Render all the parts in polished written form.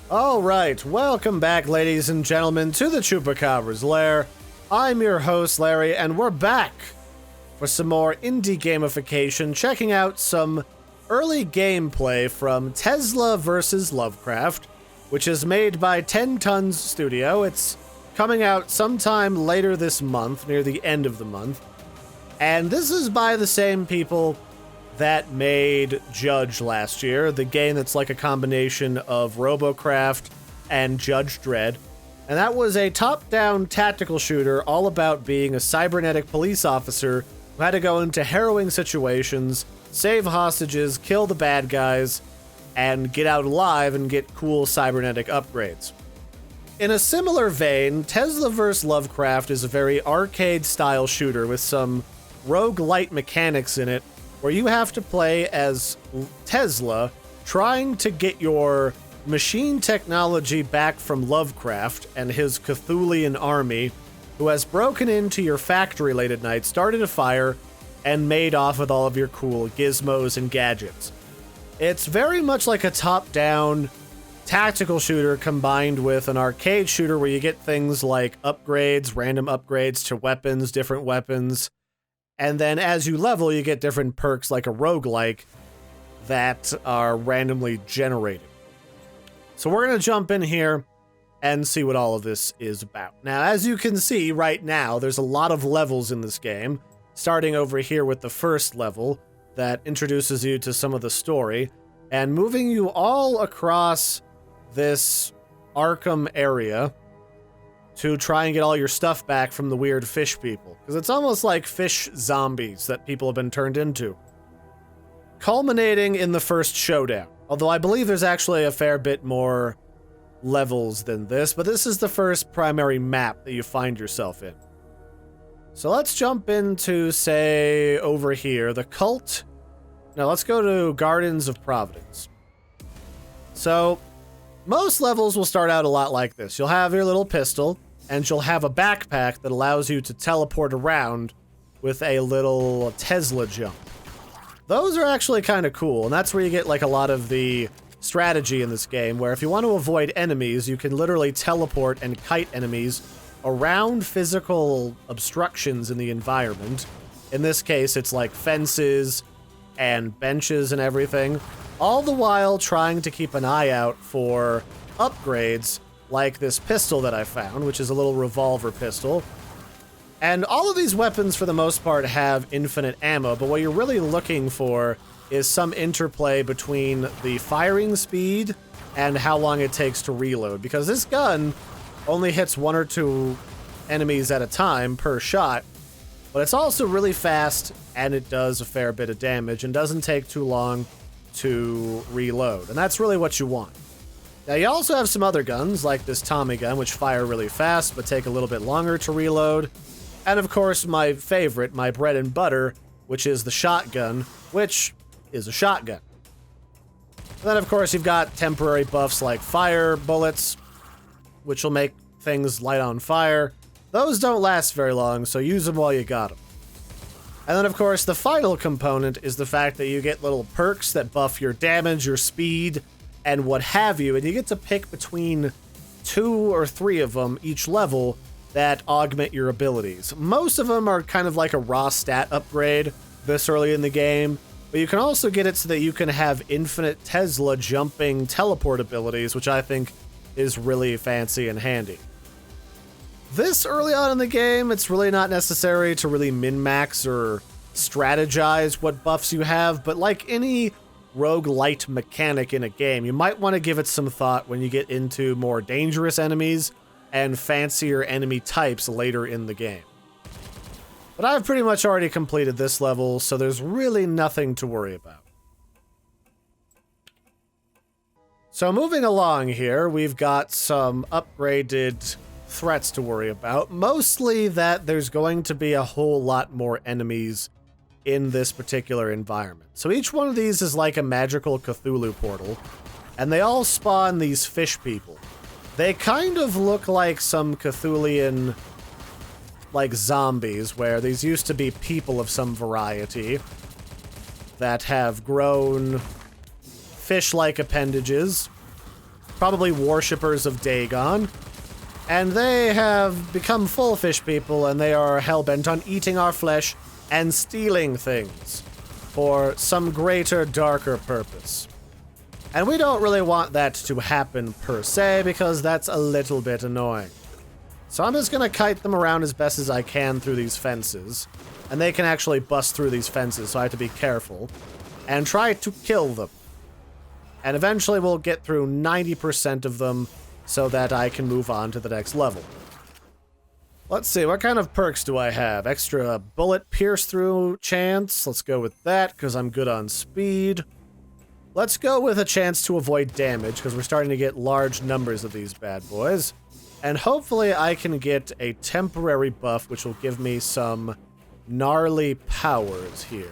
Alright, welcome back, ladies and gentlemen, to the Chupacabra's lair. I'm your host, Larry, and we're back for some more indie gamification, checking out some early gameplay from Tesla vs. Lovecraft, which is made by 10 Tons Studio. It's coming out sometime later this month, near the end of the month. And this is by the same people that made Judge last year, the game that's like a combination of Robocraft and Judge Dredd. And that was a top-down tactical shooter all about being a cybernetic police officer who had to go into harrowing situations, save hostages, kill the bad guys, and get out alive and get cool cybernetic upgrades. In a similar vein, Tesla vs. Lovecraft is a very arcade-style shooter with some roguelite mechanics in it, where you have to play as Tesla, trying to get your machine technology back from Lovecraft and his Cthulhian army, who has broken into your factory late at night, started a fire, and made off with all of your cool gizmos and gadgets. It's very much like a top-down tactical shooter combined with an arcade shooter where you get things like upgrades, random upgrades to weapons, different weapons. And then as you level, you get different perks like a roguelike that are randomly generated. So we're going to jump in here and see what all of this is about. Now, as you can see right now, there's a lot of levels in this game, starting over here with the first level that introduces you to some of the story, and moving you all across this Arkham area to try and get all your stuff back from the weird fish people. Because it's almost like fish zombies that people have been turned into. Culminating in the first showdown. Although I believe there's actually a fair bit more levels than this, but this is the first primary map that you find yourself in. So let's jump into, say, over here, the cult. Now let's go to Gardens of Providence. So most levels will start out a lot like this. You'll have your little pistol, and you'll have a backpack that allows you to teleport around with a little Tesla jump. Those are actually kind of cool, and that's where you get like a lot of the strategy in this game, where if you want to avoid enemies, you can literally teleport and kite enemies around physical obstructions in the environment. In this case, it's like fences and benches and everything, all the while trying to keep an eye out for upgrades like this pistol that I found, which is a little revolver pistol. And all of these weapons, for the most part, have infinite ammo, but what you're really looking for is some interplay between the firing speed and how long it takes to reload, because this gun only hits 1 or 2 enemies at a time per shot, but it's also really fast, and it does a fair bit of damage, and doesn't take too long to reload, and that's really what you want. Now, you also have some other guns, like this Tommy gun, which fire really fast, but take a little bit longer to reload. And of course, my favorite, my bread and butter, which is the shotgun, which is a shotgun. And then, of course, you've got temporary buffs like fire bullets, which will make things light on fire. Those don't last very long, so use them while you got them. And then, of course, the final component is the fact that you get little perks that buff your damage, your speed, and what have you, and you get to pick between 2 or 3 of them each level that augment your abilities. Most of them are kind of like a raw stat upgrade this early in the game, but you can also get it so that you can have infinite Tesla jumping teleport abilities, which I think is really fancy and handy. This early on in the game, it's really not necessary to really min-max or strategize what buffs you have, but like any roguelite mechanic in a game, you might want to give it some thought when you get into more dangerous enemies and fancier enemy types later in the game. But I've pretty much already completed this level, so there's really nothing to worry about. So moving along here, we've got some upgraded threats to worry about. Mostly that there's going to be a whole lot more enemies in this particular environment. So each one of these is like a magical Cthulhu portal, and they all spawn these fish people. They kind of look like some Cthulhian, like zombies, where these used to be people of some variety that have grown fish-like appendages probably worshippers of Dagon. And they have become full fish people, and they are hell-bent on eating our flesh and stealing things for some greater, darker purpose. And we don't really want that to happen per se, because that's a little bit annoying. So I'm just gonna kite them around as best as I can through these fences. And they can actually bust through these fences, so I have to be careful. And try to kill them. And eventually we'll get through 90% of them so that I can move on to the next level. Let's see, what kind of perks do I have? Extra bullet pierce through chance. Let's go with that, because I'm good on speed. Let's go with a chance to avoid damage, because we're starting to get large numbers of these bad boys. And hopefully I can get a temporary buff, which will give me some gnarly powers here.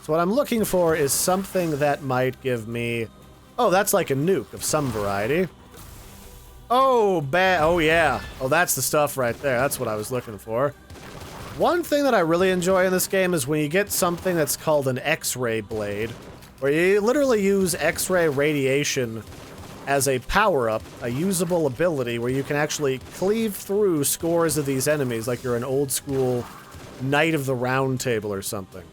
So what I'm looking for is something that might give me... Oh, that's like a nuke of some variety. Oh, oh yeah. Oh, that's the stuff right there. That's what I was looking for. One thing that I really enjoy in this game is when you get something that's called an X-ray blade, where you literally use X-ray radiation as a power-up, a usable ability where you can actually cleave through scores of these enemies like you're an old-school Knight of the Round Table or something.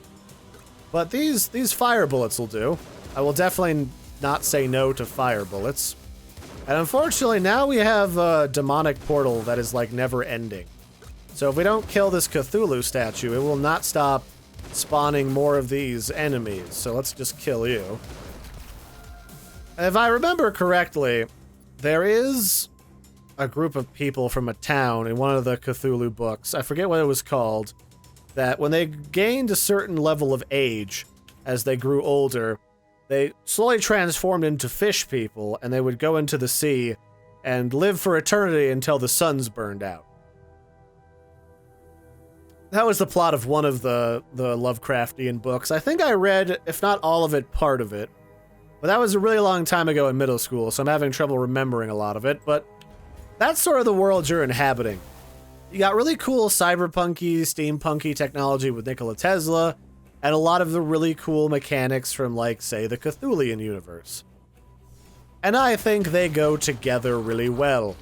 But these fire bullets will do. I will definitely not say no to fire bullets. And unfortunately, now we have a demonic portal that is like never-ending. So if we don't kill this Cthulhu statue, it will not stop spawning more of these enemies. So let's just kill you. And if I remember correctly, there is a group of people from a town in one of the Cthulhu books, I forget what it was called, that when they gained a certain level of age, as they grew older, they slowly transformed into fish people, and they would go into the sea and live for eternity until the suns burned out. That was the plot of one of the Lovecraftian books. I think I read, if not all of it, part of it. But that was a really long time ago in middle school, so I'm having trouble remembering a lot of it. But that's sort of the world you're inhabiting. You got really cool cyberpunky, steampunky technology with Nikola Tesla, and a lot of the really cool mechanics from, like, say, the Cthulian universe. And I think they go together really well.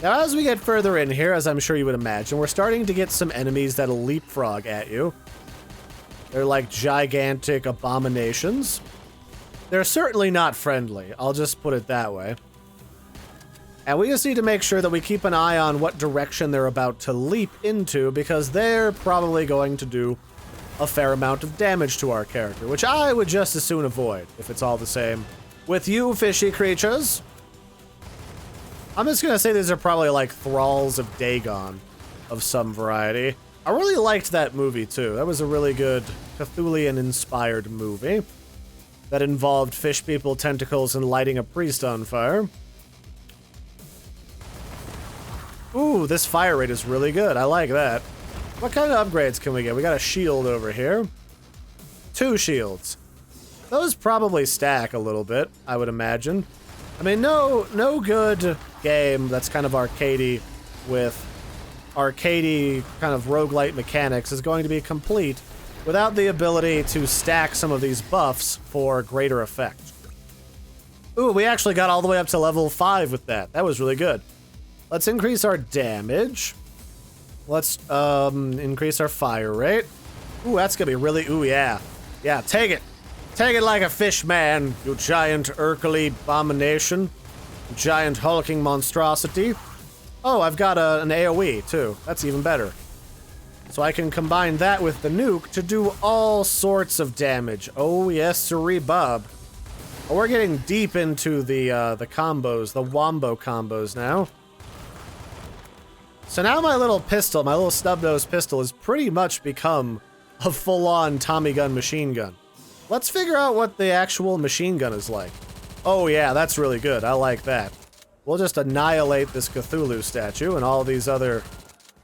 Now, as we get further in here, as I'm sure you would imagine, we're starting to get some enemies that'll leapfrog at you. They're like gigantic abominations. They're certainly not friendly, I'll just put it that way. And we just need to make sure that we keep an eye on what direction they're about to leap into, because they're probably going to do a fair amount of damage to our character, which I would just as soon avoid, if it's all the same with you, fishy creatures. I'm just gonna say these are probably like thralls of Dagon of some variety. I really liked that movie too. That was a really good Cthulian-inspired movie that involved fish people, tentacles, and lighting a priest on fire. Ooh, this fire rate is really good. I like that. What kind of upgrades can we get? We got a shield over here. 2 shields. Those probably stack a little bit, I would imagine. I mean, no good game that's kind of arcadey with arcadey kind of roguelite mechanics is going to be complete without the ability to stack some of these buffs for greater effect. Ooh, we actually got all the way up to level 5 with that. That was really good. Let's increase our damage. Let's increase our fire rate. Ooh, that's gonna be really, ooh, yeah. Yeah, take it. Take it like a fish man, you giant Urkely abomination. Giant hulking monstrosity. Oh, I've got an AoE, too. That's even better. So I can combine that with the nuke to do all sorts of damage. Oh, yes, sirree, Bob. Oh, we're getting deep into the combos, the wombo combos now. So now my little pistol, my little snub-nosed pistol, has pretty much become a full-on Tommy gun machine gun. Let's figure out what the actual machine gun is like. Oh yeah, that's really good. I like that. We'll just annihilate this Cthulhu statue and all these other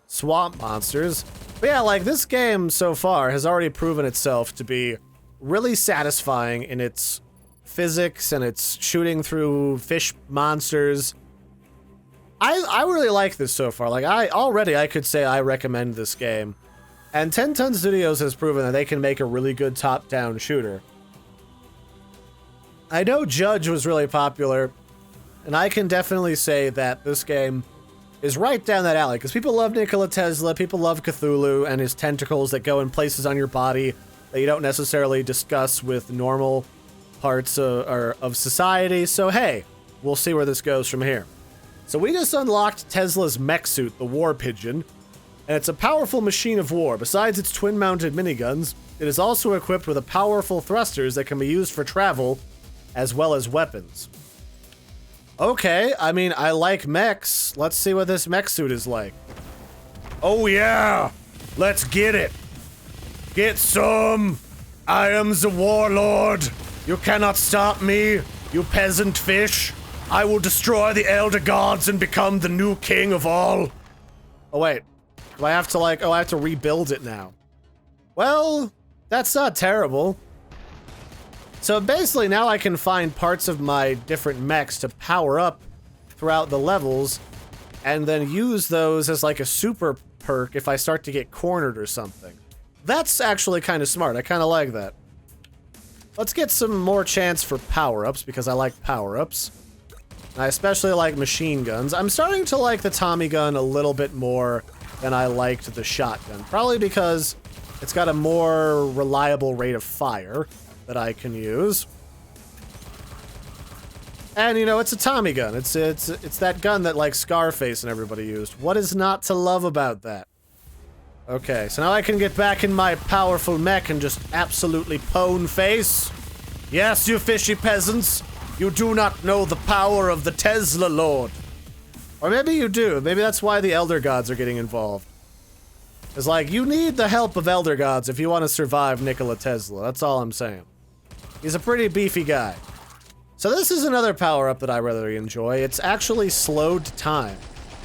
swamp monsters. But yeah, like, this game so far has already proven itself to be really satisfying in its physics and its shooting through fish monsters. I really like this so far. Like, I could say I recommend this game. And 10 Ton Studios has proven that they can make a really good top-down shooter. I know Judge was really popular, And I can definitely say that this game is right down that alley, because people love Nikola Tesla, people love Cthulhu and his tentacles that go in places on your body that you don't necessarily discuss with normal parts of society. So hey, we'll see where this goes from here. So we just unlocked Tesla's mech suit, the War Pigeon, and it's a powerful machine of war. Besides its twin-mounted miniguns, it is also equipped with powerful thrusters that can be used for travel, as well as weapons. Okay, I mean, I like mechs. Let's see what this mech suit is like. Oh yeah! Let's get it! Get some! I am the warlord! You cannot stop me, you peasant fish! I will destroy the elder gods and become the new king of all! Oh wait, do I have to I have to rebuild it now. Well, that's not terrible. So basically now I can find parts of my different mechs to power up throughout the levels and then use those as like a super perk if I start to get cornered or something. That's actually kind of smart. I kind of like that. Let's get some more chance for power-ups because I like power-ups. I especially like machine guns. I'm starting to like the Tommy gun a little bit more than I liked the shotgun. Probably because it's got a more reliable rate of fire that I can use. And, you know, it's a Tommy gun. It's that gun that, like, Scarface and everybody used. What is not to love about that? Okay, so now I can get back in my powerful mech and just absolutely pwn face. Yes, you fishy peasants. You do not know the power of the Tesla Lord. Or maybe you do. Maybe that's why the Elder Gods are getting involved. It's like, you need the help of Elder Gods if you want to survive Nikola Tesla. That's all I'm saying. He's a pretty beefy guy. So this is another power-up that I really enjoy. It's actually slowed time.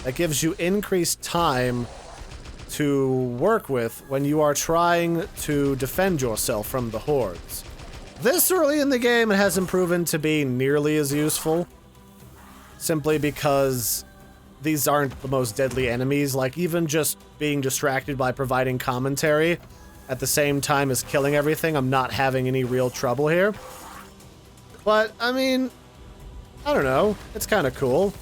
That gives you increased time to work with when you are trying to defend yourself from the hordes. This early in the game, it hasn't proven to be nearly as useful. Simply because these aren't the most deadly enemies. Like, even just being distracted by providing commentary at the same time as killing everything, I'm not having any real trouble here. But, I mean, I don't know. It's kind of cool.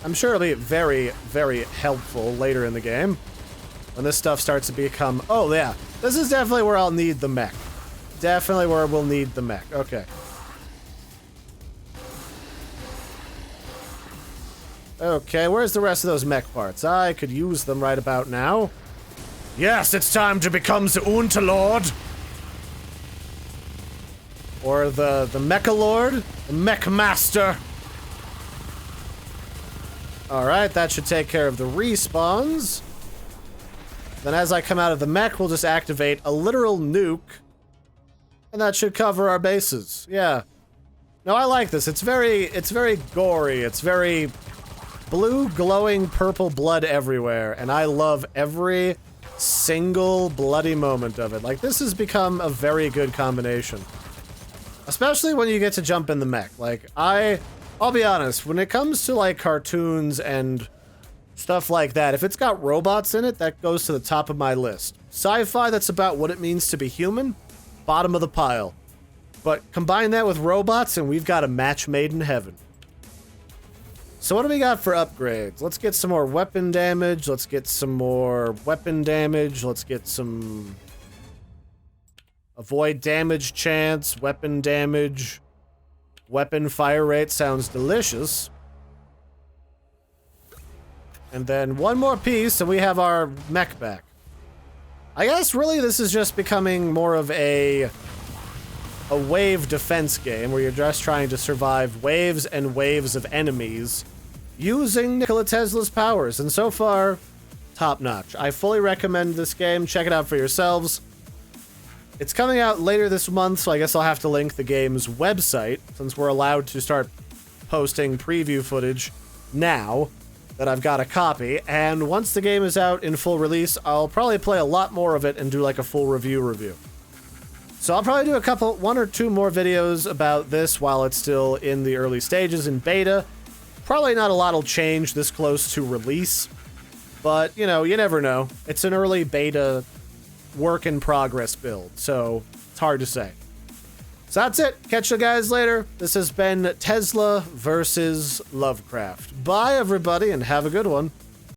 I'm sure it'll be very, very helpful later in the game. When this stuff starts to become... Oh, yeah. This is definitely where I'll need the mech. Definitely where we'll need the mech. Okay. Okay, where's the rest of those mech parts? I could use them right about now. Yes, it's time to become the Untitled. Or the Mecha Lord, the Mech Master. Alright, that should take care of the respawns. Then as I come out of the mech, we'll just activate a literal nuke. And that should cover our bases. Yeah. No, I like this. It's very gory. It's very blue, glowing, purple blood everywhere. And I love every single bloody moment of it. Like, this has become a very good combination. Especially when you get to jump in the mech. Like, I'll be honest, when it comes to, like, cartoons and stuff like that, if it's got robots in it, that goes to the top of my list. Sci-fi that's about what it means to be human, bottom of the pile. But combine that with robots and we've got a match made in heaven. So what do we got for upgrades? Let's get some more weapon damage. Let's get some more weapon damage. Let's get some... Avoid damage chance, weapon damage. Weapon fire rate sounds delicious. And then one more piece and we have our mech back. I guess really this is just becoming more of a wave defense game where you're just trying to survive waves and waves of enemies using Nikola Tesla's powers. And so far, top notch. I fully recommend this game. Check it out for yourselves. It's coming out later this month, so I guess I'll have to link the game's website since we're allowed to start posting preview footage now that I've got a copy. And once the game is out in full release, I'll probably play a lot more of it and do like a full review. So I'll probably do one or two more videos about this while it's still in the early stages in beta. Probably not a lot will change this close to release, but you know, you never know. It's an early beta work in progress build, so it's hard to say. So that's it. Catch you guys later. This has been Tesla versus Lovecraft. Bye, everybody, and have a good one.